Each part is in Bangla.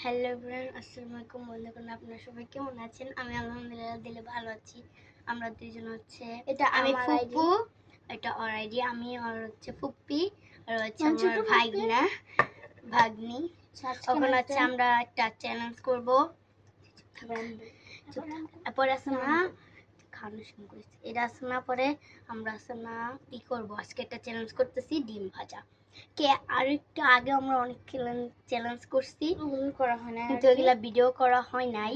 হ্যালো এভরিওয়ান, আসসালামু আলাইকুম বন্ধুগণ। আপনারা সবাই কেমন আছেন? আমি আলহামদুলিল্লাহ দিলে ভালো আছি। আমরা দুইজন হচ্ছে, এটা আমি ফুপু, এটা ওর আইডি, আমি আর হচ্ছে ফুপ্পি, আর হচ্ছে আমার ভাগনা ভাগ্নি। এখন হচ্ছে আমরা একটা চ্যালেঞ্জ করব। পরে আছে না খাওয়ানো শুরু করেছি, এটা আছে না পরে আমরা আছে না কি করবো, আজকে একটা চ্যালেঞ্জ করতেছি ডিম ভাজা। কে আর একটু আগে আমরা অনেক চ্যালেঞ্জ করছি, করা হয় না, কিন্তু ওইগুলা ভিডিও করা হয় নাই।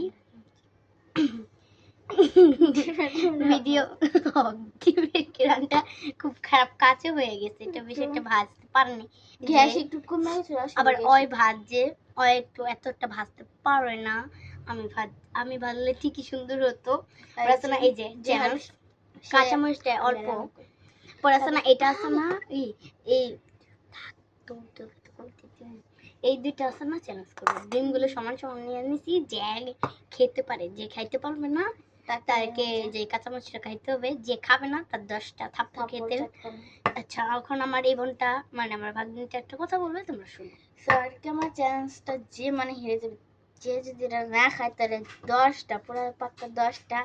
ভিডিও কিরানটা খুব খারাপ কাছে হয়ে গেছে, এটা বেশি একটা ভাজতে পারেনি, গ্যাস একটু কমে গেছে। আবার ওই ভাজে ওই একটু এতটা ভাজতে পারে না। আমি ভাজলে ঠিকই সুন্দর হতো। পড়াশোনা এই যে চ্যালেঞ্জ কাঁচামরিচটা অল্প পড়াশোনা, এটা আছে না এই দুইটা আছে না চ্যালেঞ্জ করবো। ডিমগুলো সমান সমান নিয়ে নিছি, যে খেতে পারে, যে খাইতে পারবে না তাকে যে কাঁচামরিচটা খাইতে হবে, যে খাবে না তার 10টা থাপ্পড় খেতে। আচ্ছা, এখন আমার এই বোনটা মানে আমার ভাগ্নিটা একটা কথা বলবে, তোমরা শুনো। স্যার আমার চ্যালেঞ্জটা যে মানে হেরে যাবে, যে যদি এটা না খায় তাহলে 10টা পুরো পাক্কা 10টা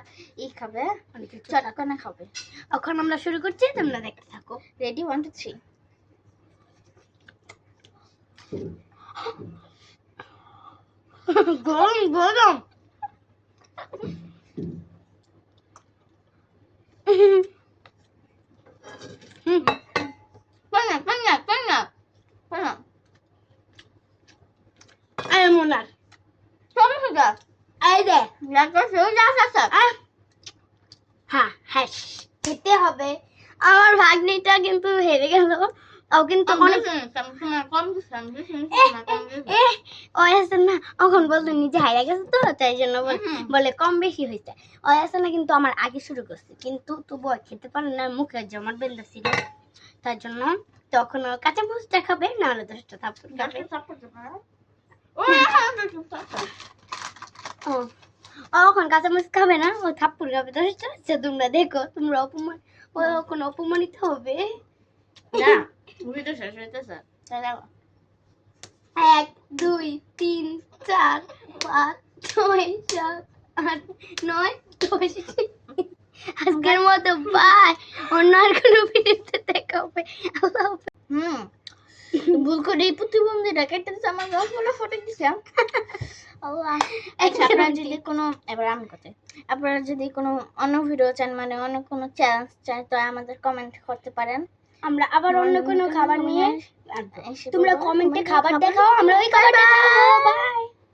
খাবে, চটকনা খাবে। এখন আমরা শুরু করছি, তোমরা দেখতে থাকো। রেডি 1 2 3। গরম গরম। মোনার হ্যাঁ খেতে হবে। আমার ভাগ্নিটা কিন্তু হেরে গেল, ও কিন্তু অনেক না, এখন বলতো নিজে হাইরা গেছে তো, তাই জন্য বলে কম বেশি হয়েছে। ও আছে না কিন্তু আমার আগে শুরু করছে, কিন্তু তবু খেতে পারে না, মুখে জমাট বেঁধে ছিল, তার জন্য তখন ও কাঁচা মরিচটা খাবে, না হলে 10টা থাপ্পড় খাবে। ও এখন কাঁচামরিচ খাবে না, ও থাপ্পড় খাবে 10টা। আচ্ছা তোমরা দেখো, তোমরা অপমানিত হবে না। ভিডিও শেষ হইতেছে, তাহলে 1 2 3 4 5 6 7 8 9 10। আজকের মতো বাই, অন্য আর কোনো ভিডিওতে দেখা হবে। আল্লাহ হাফেজ। ভুল করে এই প্রতিবন্ধীটা কেটে দিচ্ছে, আমার রসগুলো ফটে দিছে। আল্লাহ। আচ্ছা, আপনারা যদি কোনো, এবার আমি কথা, আপনারা যদি কোনো অন্য ভিডিও চান, মানে অন্য কোনো চ্যালেঞ্জ চান, তো আমাদের কমেন্ট করতে পারেন। আমরা আবার অন্য কোনো খাবার নিয়ে, তোমরা কমেন্টে খাবার দেখাও, আমরা ওই খাবার দেখাবো। বাই।